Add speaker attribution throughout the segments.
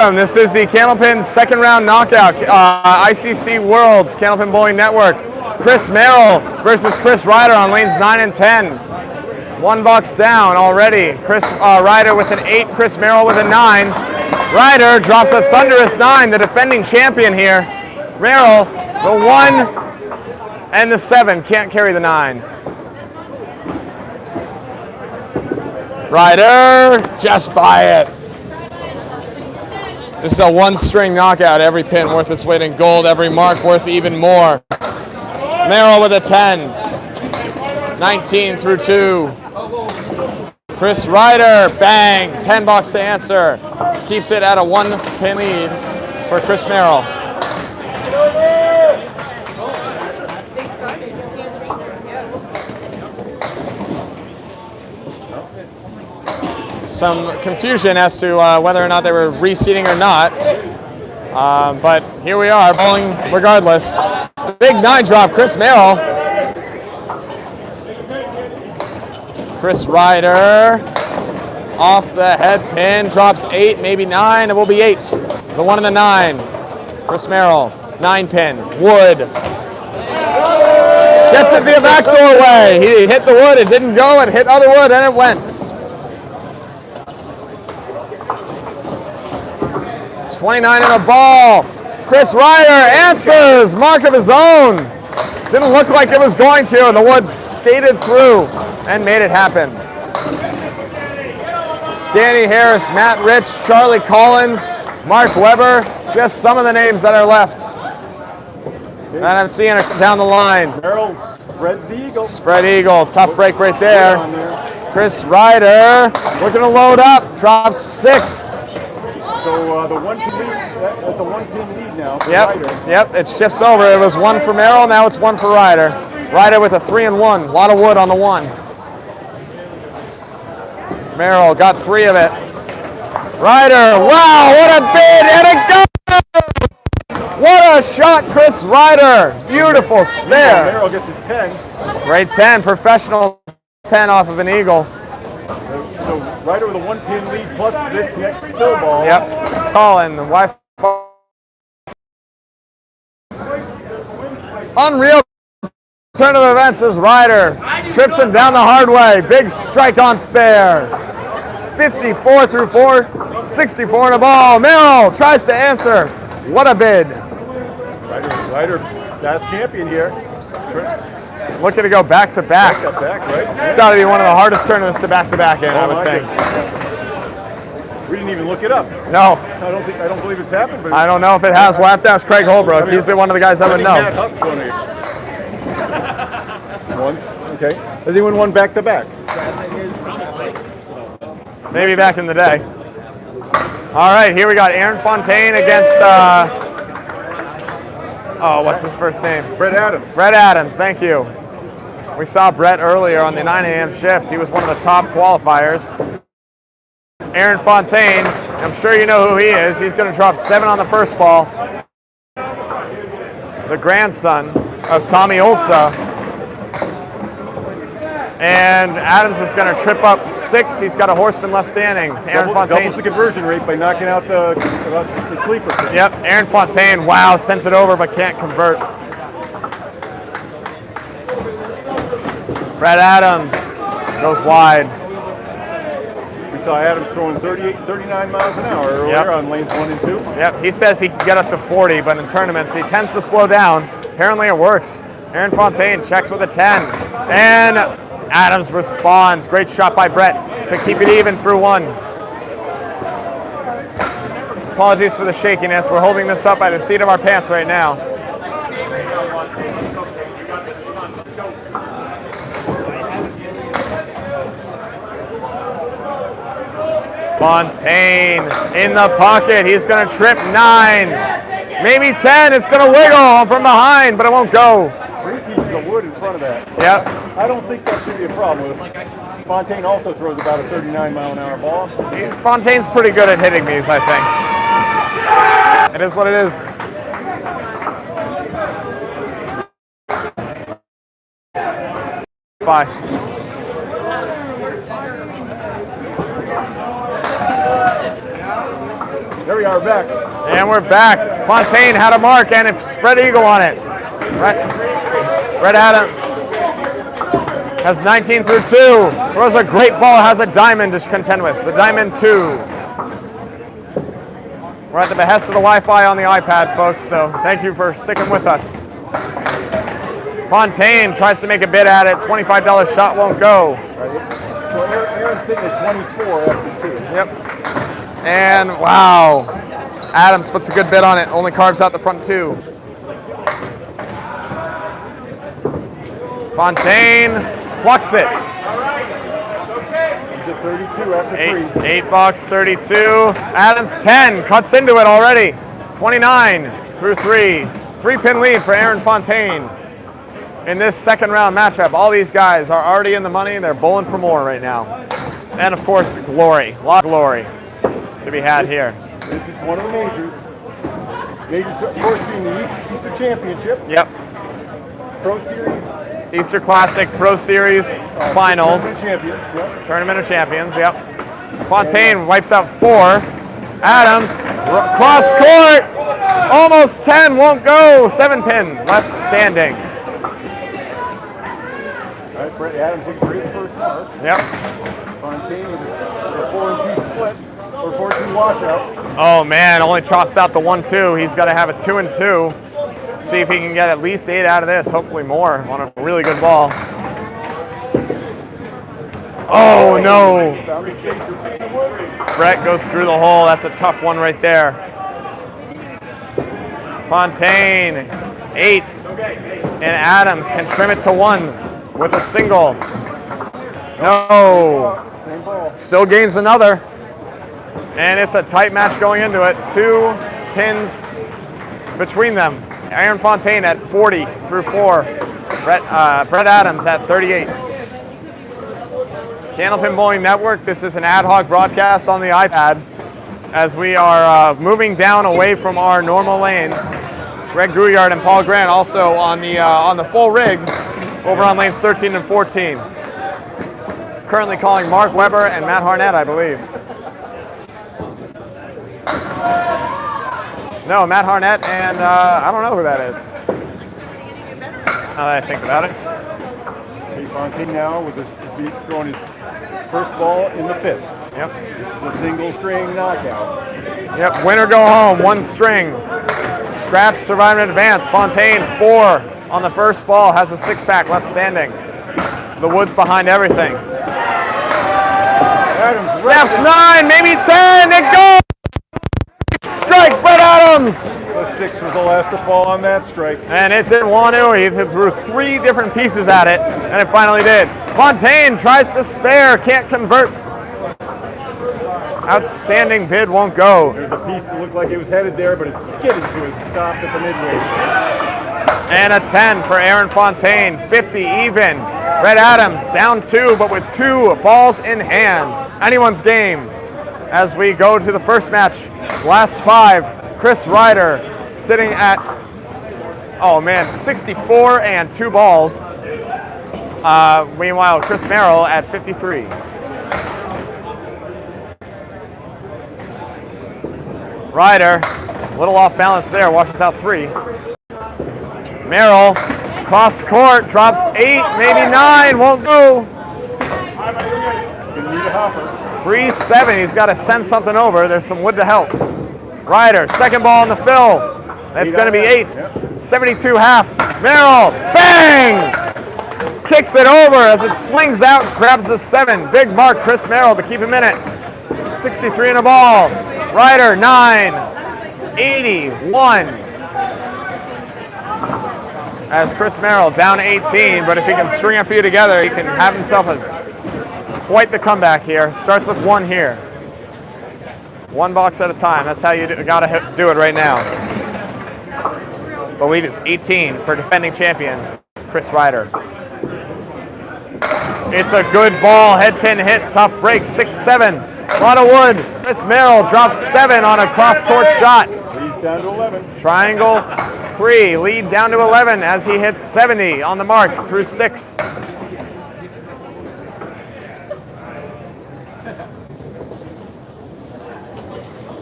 Speaker 1: This is the Candlepin second round knockout, ICC Worlds, Candlepin Bowling Network. Chris Merrill versus Chris Ryder on lanes 9 and 10. One box down already. Chris Ryder with an 8, Chris Merrill with a 9. Ryder drops a thunderous 9, the defending champion here. Merrill, the 1 and the 7, can't carry the 9. Ryder, just by it. This is a one-string knockout. Every pin worth its weight in gold. Every mark worth even more. Merrill with a 10. 19 through 2. Chris Ryder, bang. 10 bucks to answer. Keeps it at a 1-pin lead for Chris Merrill. Some confusion as to whether or not they were reseeding or not. But here we are, bowling regardless. Big 9 drop, Chris Merrill. Chris Ryder off the head pin, drops 8, maybe 9, it will be 8. The 1 and the 9. Chris Merrill, 9 pin, wood. Gets it the back doorway. He hit the wood, it didn't go, it hit other wood, and it went. 29 in a ball. Chris Ryder answers, mark of his own. Didn't look like it was going to, and the wood skated through and made it happen. Danny Harris, Matt Rich, Charlie Collins, Mark Weber, just some of the names that are left. And I'm seeing it down the line.
Speaker 2: Merrill spreads the eagle.
Speaker 1: Spread eagle, tough break right there. Chris Ryder looking to load up, drops 6.
Speaker 2: So the 1-pin lead, that's a 1-pin lead now for
Speaker 1: Yep,
Speaker 2: Ryder.
Speaker 1: yep, it shifts over. It was 1 for Merrill, now it's 1 for Ryder. Ryder with a 3 and 1, a lot of wood on the 1. Merrill got 3 of it. Ryder, wow, what a bid, and it goes! What a shot, Chris Ryder. Beautiful spare.
Speaker 2: Merrill gets his 10.
Speaker 1: Great 10, professional 10 off of an eagle.
Speaker 2: So Ryder with a 1-pin lead plus this next fill ball.
Speaker 1: Yep. Colin, the Wi-Fi. Unreal turn of events as Ryder trips him down the hard way. Big strike on spare. 54 through 4, 64 in a ball. Merrill tries to answer. What a bid.
Speaker 2: Ryder, that's champion here.
Speaker 1: Looking to go back to back.
Speaker 2: Right?
Speaker 1: It's got to be one of the hardest tournaments to back in, I would think.
Speaker 2: We didn't even look it up.
Speaker 1: No.
Speaker 2: I don't believe it's happened. But
Speaker 1: I don't know if it has. We'll have to ask Craig Holbrook. He's one of the guys that would know.
Speaker 2: Once, okay. Has he won back to back?
Speaker 1: Maybe back in the day. All right, here we got Aaron Fontaine against, what's his first name?
Speaker 2: Brett Adams.
Speaker 1: Brett Adams, thank you. We saw Brett earlier on the 9 a.m. shift. He was one of the top qualifiers. Aaron Fontaine, I'm sure you know who he is. He's going to drop 7 on the first ball. The grandson of Tommy Olsa. And Adams is going to trip up 6. He's got a horseman left standing. Aaron Fontaine
Speaker 2: doubles the conversion rate by knocking out the sleeper.
Speaker 1: Yep, Aaron Fontaine, wow, sends it over but can't convert. Brett Adams goes wide.
Speaker 2: We saw Adams throwing 39 miles an hour earlier on lanes 1 and 2.
Speaker 1: Yep, he says he can get up to 40, but in tournaments he tends to slow down. Apparently it works. Aaron Fontaine checks with a 10. And Adams responds. Great shot by Brett to keep it even through 1. Apologies for the shakiness. We're holding this up by the seat of our pants right now. Fontaine in the pocket. He's going to trip 9. Maybe 10. It's going to wiggle from behind, but it won't go.
Speaker 2: 3 pieces of wood in front of that.
Speaker 1: Yep.
Speaker 2: I don't think that should be a problem. Fontaine also throws about a 39 mile an hour ball.
Speaker 1: Fontaine's pretty good at hitting these, I think. It is what it is. Bye.
Speaker 2: There we we are back.
Speaker 1: And we're back. Fontaine had a mark and a spread eagle on it. Brett Adams has 19 through 2. Throws a great ball, has a diamond to contend with. The diamond 2. We're at the behest of the Wi-Fi on the iPad, folks, so thank you for sticking with us. Fontaine tries to make a bid at it. $25 shot won't go.
Speaker 2: So Aaron's sitting at 24 after 2.
Speaker 1: Yep. And wow. Adams puts a good bid on it. Only carves out the front 2. Fontaine plucks it.
Speaker 2: He's at 32 after 3.
Speaker 1: $8, 32. Adams 10. Cuts into it already. 29 through 3. 3-pin lead for Aaron Fontaine. In this second round matchup, all these guys are already in the money. They're bowling for more right now. And of course, glory. A lot of glory to be had here.
Speaker 2: This is one of the majors. Majors, of course, being the Easter Championship.
Speaker 1: Yep.
Speaker 2: Pro Series.
Speaker 1: Easter Classic Pro Series Finals.
Speaker 2: Tournament of Champions, yep.
Speaker 1: Tournament of Champions, yep. Fontaine wipes out 4. Adams, cross court. Almost 10, won't go. 7-pin left standing.
Speaker 2: All right, Brett Adams looking for his first mark.
Speaker 1: Yep.
Speaker 2: Fontaine with a 4-2 split, or 4-2 washout.
Speaker 1: Oh man, only chops out the 1-2. He's got to have a 2-2. See if he can get at least 8 out of this, hopefully more, on a really good ball. Oh no! Brett goes through the hole. That's a tough one right there. Fontaine, 8. And Adams can trim it to 1 with a single. No. Still gains another. And it's a tight match going into it. 2 pins between them. Aaron Fontaine at 40 through 4. Brett Adams at 38. Candlepin Bowling Network, this is an ad hoc broadcast on the iPad as we are moving down away from our normal lanes. Greg Gouillard and Paul Grant also on the full rig over on lanes 13 and 14. Currently calling Mark Weber and Matt Harnett, I believe. No, Matt Harnett and I don't know who that is. Now that I think about it.
Speaker 2: Fontaine now with his beat throwing his first ball in the 5th.
Speaker 1: Yep.
Speaker 2: This is a single string knockout.
Speaker 1: Yep, win or go home, 1 string. Scratch, survive, and advance. Fontaine, 4 on the first ball, has a 6-pack left standing. The woods behind everything.
Speaker 2: Adams
Speaker 1: Snaps 9, maybe 10, it goes! Strike, Brett Adams!
Speaker 2: The 6 was the last to fall on that strike.
Speaker 1: And it didn't want to. He threw 3 different pieces at it, and it finally did. Fontaine tries to spare, can't convert. Outstanding bid, won't go.
Speaker 2: There's a piece that looked like it was headed there, but it skidded to it, stopped at the midway.
Speaker 1: And a 10 for Aaron Fontaine, 50 even. Brett Adams down 2, but with 2 balls in hand. Anyone's game as we go to the first match. Last 5, Chris Ryder sitting at, oh man, 64 and 2 balls. Meanwhile, Chris Merrill at 53. Ryder, a little off balance there, washes out 3. Merrill, cross court, drops 8, maybe 9, won't go. 3-7, he's got to send something over. There's some wood to help. Ryder, second ball in the fill. That's going to be 8. 72 half. Merrill, bang! Kicks it over as it swings out, grabs the 7. Big mark, Chris Merrill to keep him in it. 63 in a ball. Ryder, 9. It's 81. As Chris Merrill down 18, but if he can string a few together, he can have himself quite the comeback here. Starts with 1 here. 1 box at a time. That's how you gotta do it right now. I believe it's 18 for defending champion, Chris Ryder. It's a good ball, head pin hit, tough break, 6-7. A lot of wood. Chris Merrill drops 7 on a cross-court shot.
Speaker 2: Leads down to 11.
Speaker 1: Triangle 3, lead down to 11 as he hits 70 on the mark through 6.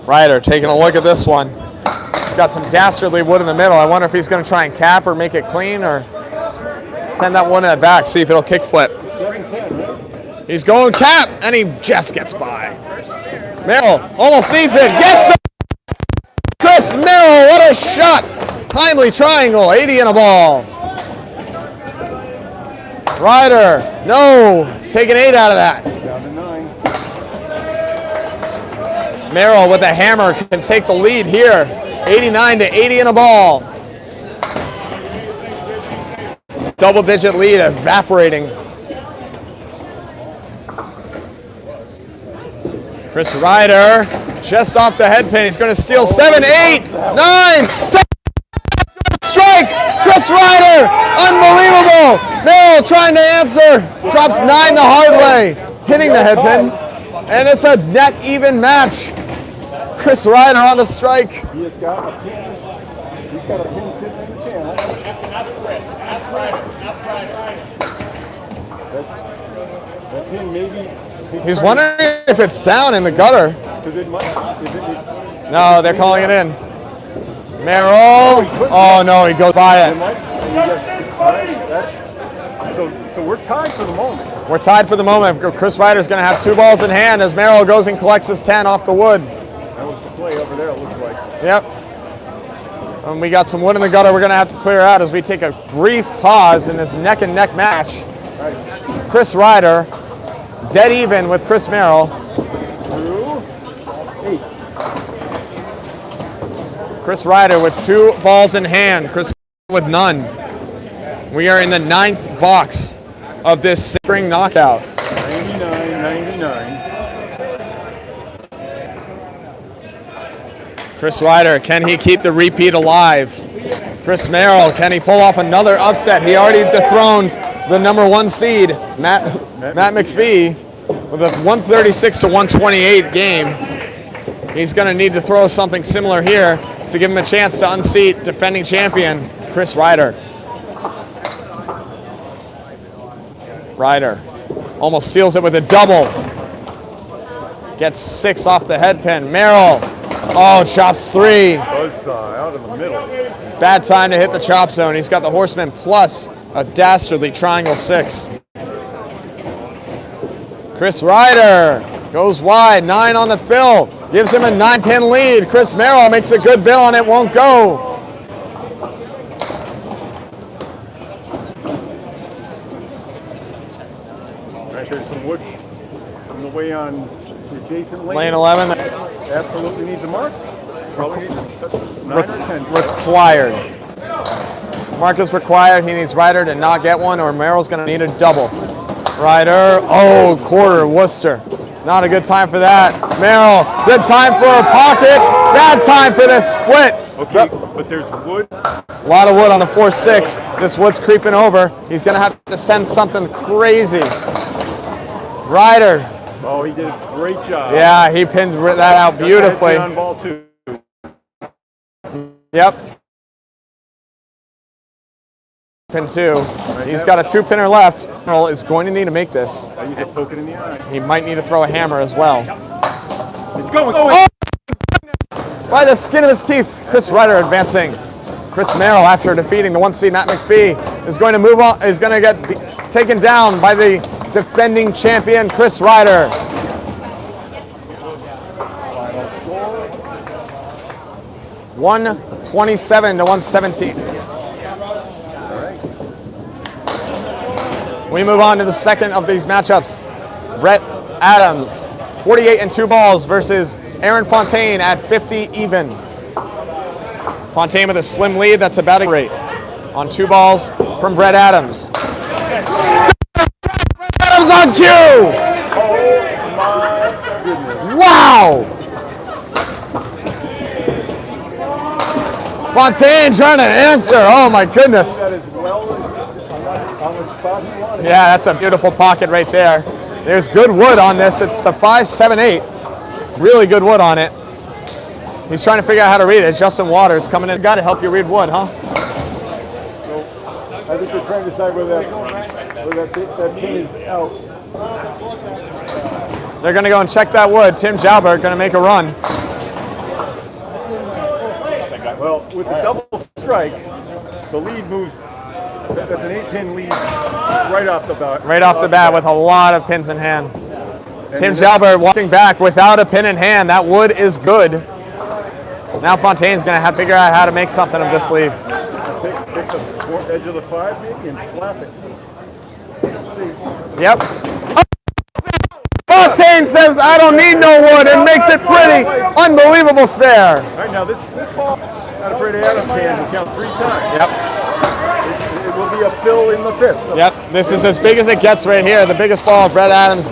Speaker 1: Ryder taking a look at this one. He's got some dastardly wood in the middle. I wonder if he's going to try and cap or make it clean or send that one in the back, see if it'll kick flip. He's going cap, and he just gets by. Merrill almost needs it, gets it! Chris Merrill, what a shot! Timely triangle, 80 and a ball. Ryder, no, taking 8 out of that.
Speaker 2: Down to 9.
Speaker 1: Merrill with a hammer can take the lead here. 89 to 80 and a ball. Double-digit lead evaporating. Chris Ryder just off the head pin. He's going to steal 7, 8, 9, 10. Strike! Chris Ryder! Unbelievable! Merrill trying to answer. Drops 9 the hard way. Hitting the head pin. And it's a net even match. Chris Ryder on the strike.
Speaker 2: He has got a pin. He's got a pin sitting in the channel. That pin maybe.
Speaker 1: He's wondering if it's down in the gutter. No, they're calling it in. Merrill. Oh no, he goes by it.
Speaker 2: So we're tied for the moment.
Speaker 1: We're tied for the moment. Chris Ryder's going to have 2 balls in hand as Merrill goes and collects his 10 off the wood.
Speaker 2: That was the play over there, it looks like.
Speaker 1: Yep. And we got some wood in the gutter we're going to have to clear out as we take a brief pause in this neck and neck match.
Speaker 2: Right.
Speaker 1: Chris Ryder dead even with Chris Merrill.
Speaker 2: Through 8.
Speaker 1: Chris Ryder with 2 balls in hand. Chris with none. We are in the 9th box of this string knockout.
Speaker 2: 99.
Speaker 1: Chris Ryder, can he keep the repeat alive? Chris Merrill, can he pull off another upset? He already dethroned the number 1 seed, Matt McPhee, with a 136 to 128 game. He's going to need to throw something similar here to give him a chance to unseat defending champion Chris Ryder. Ryder almost seals it with a double. Gets 6 off the head pin. Merrill, oh, chops 3.
Speaker 2: Buzzsaw out of the middle.
Speaker 1: Bad time to hit the chop zone. He's got the horseman plus a dastardly triangle 6. Chris Ryder goes wide, 9 on the fill. Gives him a 9-pin lead. Chris Merrill makes a good bid on it, won't go.
Speaker 2: There's some wood on the way on the adjacent lane.
Speaker 1: Lane 11.
Speaker 2: Absolutely needs a mark. Probably needs a 9 or 10.
Speaker 1: Required. Mark is required. He needs Ryder to not get one, or Merrill's going to need a double. Ryder, oh, quarter, Worcester. Not a good time for that. Merrill, good time for a pocket. Bad time for this split.
Speaker 2: Okay, but there's wood.
Speaker 1: A lot of wood on the 4-6. This wood's creeping over. He's going to have to send something crazy. Ryder.
Speaker 2: Oh, he did a great job.
Speaker 1: Yeah, he pinned that out beautifully.
Speaker 2: On ball too.
Speaker 1: Yep. Pin 2. He's got a 2-pinner left. Merrill is going to need to make this.
Speaker 2: You can poke it in the eye.
Speaker 1: He might need to throw a hammer as well.
Speaker 2: It's going.
Speaker 1: Oh! By the skin of his teeth, Chris Ryder advancing. Chris Merrill, after defeating the 1 seed Matt McPhee, is going to move on. Is going to get taken down by the defending champion Chris Ryder.
Speaker 2: Final score.
Speaker 1: 127 to 117. We move on to the second of these matchups. Brett Adams, 48 and 2 balls versus Aaron Fontaine at 50 even. Fontaine with a slim lead, that's about a rate. On 2 balls from Brett Adams. Brett Adams on cue!
Speaker 2: Oh my goodness.
Speaker 1: Wow! Fontaine trying to answer, oh my goodness.
Speaker 2: That is well on the spot he wanted.
Speaker 1: Yeah, that's a beautiful pocket right there. There's good wood on this. It's the 5-7-8. Really good wood on it. He's trying to figure out how to read it. Justin Waters coming in. Got to help you read wood, huh?
Speaker 2: So I think they're trying to decide whether that pin is out.
Speaker 1: They're going to go and check that wood. Tim Jalbert going to make a run.
Speaker 2: Well, with the double strike, the lead moves. That's an 8-pin lead right off the bat.
Speaker 1: Right off the bat with a lot of pins in hand. Tim Jalbert walking back without a pin in hand. That wood is good. Now Fontaine's going to have to figure out how to make something of this sleeve.
Speaker 2: Pick the edge of the 5 maybe and flap it.
Speaker 1: Yep. Fontaine says, I don't need no wood, and makes it pretty. Unbelievable spare.
Speaker 2: All right, now this ball out of Brady Adams' hand will count 3 times.
Speaker 1: Yep.
Speaker 2: It will be a fill in the 5th.
Speaker 1: Yep. This is as big as it gets right here. The biggest ball of Brett Adams